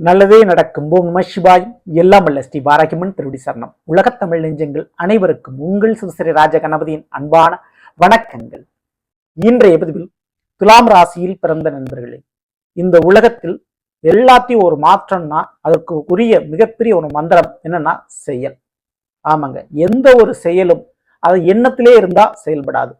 நல்லதே நடக்கும். ஓம் நம சிவாயம். எல்லாம் வல்ல ஸ்ரீ பாராகிமன் திருவடி சரணம். உலகத் தமிழ் நெஞ்சங்கள் அனைவருக்கும் உங்கள் சிவஸ்ரீ ராஜ கணபதியின் அன்பான வணக்கங்கள். இன்றைய பதிவில் துலாம் ராசியில் பிறந்த நண்பர்களே, இந்த உலகத்தில் எல்லாத்தையும் ஒரு மாற்றம்னா அதற்கு உரிய மிகப்பெரிய ஒரு மந்திரம் என்னன்னா செயல். ஆமாங்க, எந்த ஒரு செயலும் அது எண்ணத்திலே இருந்தா செயல்படாது.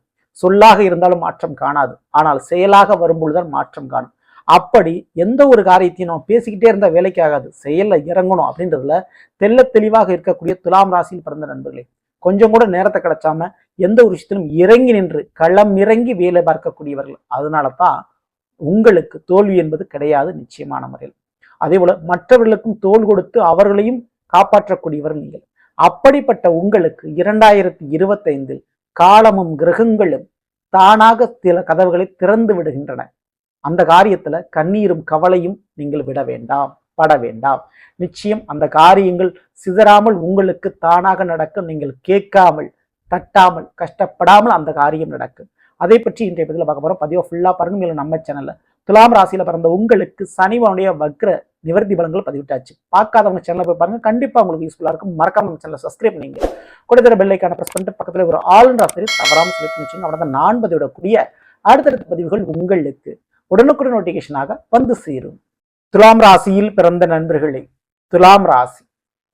சொல்லாக இருந்தாலும் மாற்றம் காணாது. ஆனால் செயலாக வரும்பொழுதுதான் மாற்றம் காணும். அப்படி எந்த ஒரு காரியத்தையும் நம்ம பேசிக்கிட்டே இருந்தால் வேலைக்கு ஆகாது. செயல்ல இறங்கணும் அப்படின்றதுல தெல்ல தெளிவாக இருக்கக்கூடிய துலாம் ராசியில் பிறந்த நண்பர்களே, கொஞ்சம் கூட நேரத்தை கிடைச்சாம எந்த ஒரு விஷயத்திலும் இறங்கி நின்று களம் இறங்கி வேலை பார்க்கக்கூடியவர்கள். அதனால தான் உங்களுக்கு தோல்வி என்பது கிடையாது நிச்சயமான முறையில். அதே போல மற்றவர்களுக்கும் தோல் கொடுத்து அவர்களையும் காப்பாற்றக்கூடியவர்கள் நீங்கள். அப்படிப்பட்ட உங்களுக்கு 2025 காலமும் கிரகங்களும் தானாக சில கதவுகளை திறந்து விடுகின்றன. அந்த காரியத்துல கண்ணீரும் கவலையும் நீங்கள் விட வேண்டாம், பட வேண்டாம். நிச்சயம் அந்த காரியங்கள் சிதறாமல் உங்களுக்கு தானாக நடக்கும். நீங்கள் கேட்காமல், தட்டாமல், கஷ்டப்படாமல் அந்த காரியம் நடக்கும். அதை பற்றி இன்றைய பதிவில் பார்க்க போறோம். பதிவை ஃபுல்லா பாருங்க. மேலும் நம்ம சேனல்ல துலாம் ராசியில பிறந்த உங்களுக்கு சனிவனுடைய வக்ர நிவர்த்தி பலன்கள் பதிவிட்டாச்சு. பார்க்காதவங்க சேனலை போய் பாருங்க, கண்டிப்பா உங்களுக்கு யூஸ்ஃபுல்லா இருக்கும். மறக்காம நம்ம சேனலை சப்ஸ்கிரைப் பண்ணீங்க கூட தர பெல் ஐக்கான பிரஸ் பண்ணிட்டு பக்கத்துல ஒரு ஆல் ராசி தவறாமல் செலக்ட் பண்ணிச்சுங்க. அவனை நான் பதிவிடக்கூடிய அடுத்தடுத்த பதிவுகள் உங்களுக்கு உடனுக்குடன் நோட்டிபிகேஷனாக வந்து சேரும். துலாம் ராசியில் பிறந்த நண்பர்களே, துலாம் ராசி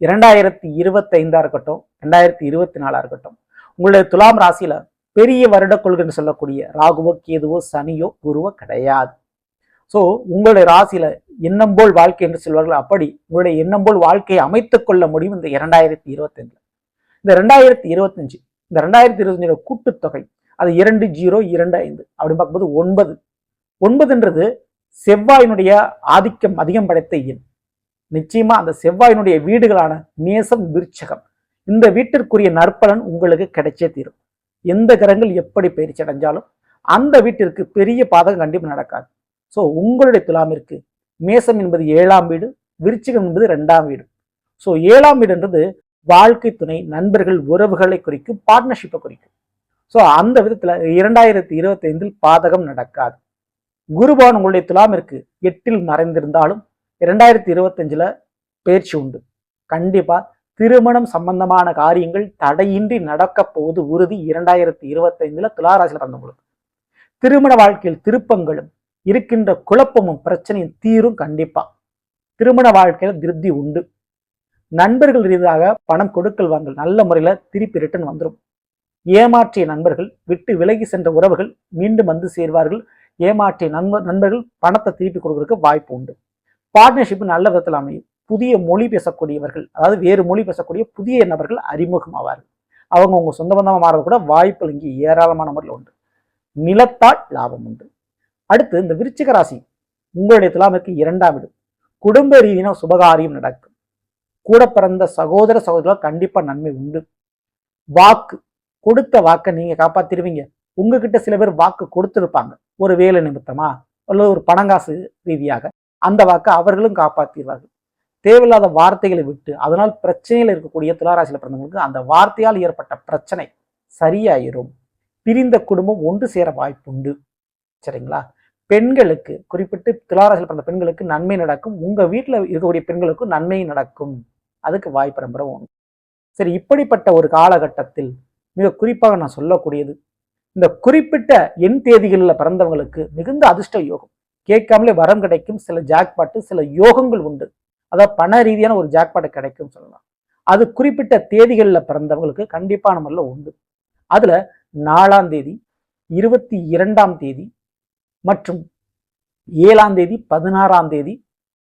2025 இருக்கட்டும், 2024 இருக்கட்டும், உங்களுடைய துலாம் ராசியில பெரிய வருட கொள்கைன்னு சொல்லக்கூடிய ராகுவோ கேதுவோ சனியோ குருவோ கிடையாது. ஸோ உங்களுடைய ராசியில எண்ணம் போல் வாழ்க்கை என்று சொல்வார்கள். அப்படி உங்களுடைய எண்ணம் போல் வாழ்க்கையை அமைத்துக் கொள்ள முடியும் இந்த 2025. இந்த 2025 இந்த 2025 கூட்டுத்தொகை அது 2025 அப்படின்னு பார்க்கும்போது 9. 9ன்றது செவ்வாயினுடைய ஆதிக்கம் அதிகம் படைத்த எண். நிச்சயமா அந்த செவ்வாயினுடைய வீடுகளான மேசம், விருச்சகம், இந்த வீட்டிற்குரிய நற்பலன் உங்களுக்கு கிடைச்சே தீரும். எந்த கிரகங்கள் எப்படி பயிற்சி அடைஞ்சாலும் அந்த வீட்டிற்கு பெரிய பாதகம் கண்டிப்பாக நடக்காது. ஸோ உங்களுடைய துலாமிற்கு மேசம் என்பது 7ஆம் வீடு, விருச்சிகம் என்பது 2ஆம் வீடு. ஸோ 7ஆம் வீடுன்றது வாழ்க்கை துணை, நண்பர்கள், உறவுகளை குறிக்கும், பார்ட்னர்ஷிப்பை குறிக்கும். ஸோ அந்த விதத்துல 2025 பாதகம் நடக்காது. குருபவன் உங்களுடைய துலாமிற்கு 8ல் மறைந்திருந்தாலும் 2025 பயிற்சி உண்டு. கண்டிப்பா திருமணம் சம்பந்தமான காரியங்கள் தடையின்றி நடக்க போவது உறுதி. 2025 துளாராசியில் பிறந்தவங்களுக்கு திருமண வாழ்க்கையில் திருப்பங்களும் இருக்கின்ற குழப்பமும் பிரச்சனையும் தீரும். கண்டிப்பா திருமண வாழ்க்கையில திருப்தி உண்டு. நண்பர்கள் ரீதியாக பணம் கொடுக்கல் வாங்கல் நல்ல முறையில திருப்பி ரிட்டர்ன் வந்துடும். ஏமாற்றிய நண்பர்கள், விட்டு விலகி சென்ற உறவுகள் மீண்டும் வந்து சேர்வார்கள். ஏமாற்றிய நண்பர்கள் பணத்தை திருப்பி கொடுக்கறதுக்கு வாய்ப்பு உண்டு. பார்ட்னர்ஷிப் நல்ல விதத்தில் அமையும். புதிய மொழி பேசக்கூடியவர்கள், அதாவது வேறு மொழி பேசக்கூடிய புதிய நபர்கள் அறிமுகம் ஆவார்கள். அவங்க உங்க சொந்த பந்தமாக மாறது கூட வாய்ப்புகள் இங்கே ஏராளமான முறையில் உண்டு. நிலத்தால் லாபம் உண்டு. அடுத்து இந்த விருச்சிக ராசி உங்களுடைய துலாமிற்கு 2ஆம் வீடு. குடும்ப ரீதியான சுபகாரியம் நடக்கும். கூட பிறந்த சகோதர சகோதரர்கள் கண்டிப்பா நன்மை உண்டு. வாக்கு கொடுத்த வாக்கை நீங்க காப்பாத்திருவீங்க. உங்ககிட்ட சில பேர் வாக்கு கொடுத்திருப்பாங்க, ஒரு வேலை நிமித்தமா அல்லது ஒரு பணங்காசு ரீதியாக. அந்த வாக்கை அவர்களும் காப்பாற்றிடுவார்கள். தேவையில்லாத வார்த்தைகளை விட்டு அதனால் பிரச்சனையில் இருக்கக்கூடிய துளாராசியில் பிறந்தவங்களுக்கு அந்த வார்த்தையால் ஏற்பட்ட பிரச்சனை சரியாயிரும். பிரிந்த குடும்பம் ஒன்று சேர வாய்ப்புண்டு. சரிங்களா? பெண்களுக்கு, குறிப்பிட்டு துளாராசியில் பிறந்த பெண்களுக்கு நன்மை நடக்கும். உங்க வீட்டில் இருக்கக்கூடிய பெண்களுக்கும் நன்மை நடக்கும். அதுக்கு வாய்ப்பு ரொம்ப உண்டு. சரி, இப்படிப்பட்ட ஒரு காலகட்டத்தில் மிக குறிப்பாக நான் சொல்லக்கூடியது, இந்த குறிப்பிட்ட எண் தேதிகளில் பிறந்தவங்களுக்கு மிகுந்த அதிர்ஷ்ட யோகம். கேட்காமலே வரம் கிடைக்கும். சில ஜாக்பாட்டு, சில யோகங்கள் உண்டு. அதாவது பண ரீதியான ஒரு ஜாக்பாட்டு கிடைக்கும் சொல்லலாம். அது குறிப்பிட்ட தேதிகளில் பிறந்தவங்களுக்கு கண்டிப்பான முறையில் உண்டு. அதுல 4ஆம் தேதி, 22ஆம் தேதி மற்றும் 7ஆம் தேதி, 16ஆம் தேதி,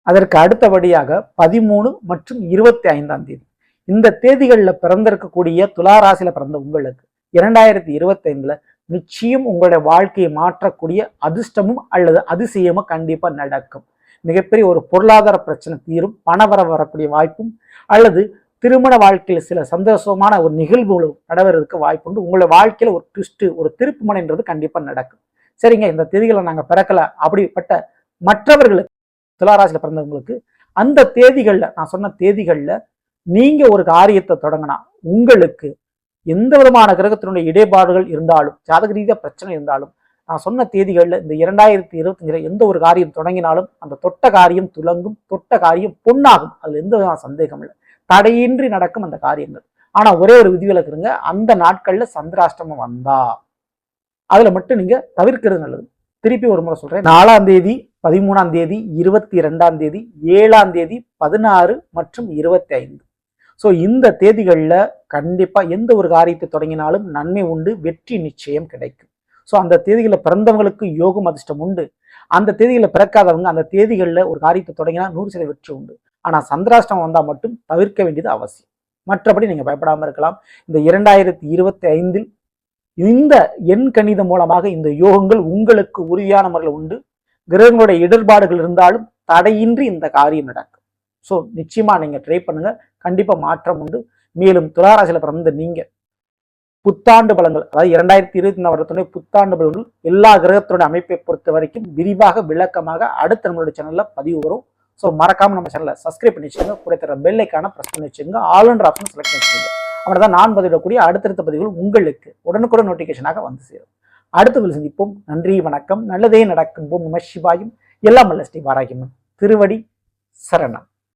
அதற்கு அடுத்தபடியாக 13 மற்றும் 25ஆம் தேதி, இந்த தேதிகளில் பிறந்திருக்கக்கூடிய துளாராசியில பிறந்த உங்களுக்கு 2025 நிச்சயம் உங்களுடைய வாழ்க்கையை மாற்றக்கூடிய அதிர்ஷ்டமும் அல்லது அதிசயமும் கண்டிப்பா நடக்கும். மிகப்பெரிய ஒரு பொருளாதார பிரச்சனை தீரும். பணவரவு வரக்கூடிய வாய்ப்பும் அல்லது திருமண வாழ்க்கையில் சில சந்தோஷமான ஒரு நிகழ்வுகளும் நடைபெறதுக்கு வாய்ப்பு உண்டு. உங்களுடைய வாழ்க்கையில ஒரு ட்விஸ்ட், ஒரு திருப்பு முனைன்றது கண்டிப்பா நடக்கும். சரிங்க, இந்த தேதிகளை நாங்க பிறக்கல அப்படிப்பட்ட மற்றவர்களுக்கு, துளாராசியில பிறந்தவங்களுக்கு அந்த தேதிகள்ல, நான் சொன்ன தேதிகள்ல நீங்க ஒரு காரியத்தை தொடங்கினா உங்களுக்கு எந்த விதமான கிரகத்தினுடைய இடைபாடுகள் இருந்தாலும், ஜாதக ரீதியா பிரச்சனை இருந்தாலும், நான் சொன்ன தேதிகளில் இந்த 2025 எந்த ஒரு காரியம் தொடங்கினாலும் அந்த தொட்ட காரியம் துலங்கும், தொட்ட காரியம் பொன்னாகும். அதுல எந்த விதமான சந்தேகம் இல்லை. தடையின்றி நடக்கும் அந்த காரியங்கள். ஆனா ஒரே ஒரு விதிவிலக்கு இருங்க, அந்த நாட்கள்ல சந்திராஷ்டமம் வந்தா அதுல மட்டும் நீங்க தவிர்க்கிறது நல்லது. திருப்பி ஒரு முறை சொல்றேன், 4ஆம் தேதி, 13ஆம் தேதி, 22ஆம் தேதி, 7ஆம் தேதி, 16 மற்றும் 25. ஸோ இந்த தேதிகளில் கண்டிப்பா எந்த ஒரு காரியத்தை தொடங்கினாலும் நன்மை உண்டு, வெற்றி நிச்சயம் கிடைக்கும். ஸோ அந்த தேதிகளில் பிறந்தவங்களுக்கு யோகம் அதிர்ஷ்டம் உண்டு. அந்த தேதிகளில் பிறக்காதவங்க அந்த தேதிகளில் ஒரு காரியத்தை தொடங்கினா 100% வெற்றி உண்டு. ஆனால் சந்திராஷ்டமம் வந்தால் மட்டும் தவிர்க்க வேண்டியது அவசியம். மற்றபடி நீங்கள் பயப்படாமல் இருக்கலாம். இந்த 2025 இந்த எண் கணிதம் மூலமாக இந்த யோகங்கள் உங்களுக்கு உறுதியான முறையில் உண்டு. கிரகங்களுடைய இடர்பாடுகள் இருந்தாலும் தடையின்றி இந்த காரியம் நடக்கும். ஸோ நிச்சயமா நீங்க ட்ரை பண்ணுங்க, கண்டிப்பா மாற்றம் உண்டு. மேலும் துளாராசியில பிறந்த நீங்க புத்தாண்டு பலன்கள், அதாவது 2024 வருடத்துடைய புத்தாண்டு பலன்கள் எல்லா கிரகத்தோட அமைப்பை பொறுத்த வரைக்கும் விரிவாக விளக்கமாக அடுத்த நம்மளுடைய சேனல்ல பதிவு வரும். ஸோ மறக்காம நம்ம சேனலை சப்ஸ்கிரைப் பண்ணி வச்சுங்க, கூட தர பெல் ஐக்கான பிரஸ் பண்ணி வச்சுங்க, ஆல் என்ற ஆப்ஷன் செலக்ட் பண்ணி வச்சுங்க. அப்படிதான் நான் பதிவிடக்கூடிய அடுத்தடுத்த பதிவுகள் உங்களுக்கு உடனுக்குடன் நோட்டிபிகேஷனாக வந்து சேரும். அடுத்த சந்திப்போம். நன்றி, வணக்கம். நல்லதே நடக்கும். ஓம் நம சிவாயும். எல்லாம் வல்ல ஸ்ரீ வாராகியம்மன் திருவடி சரணம்.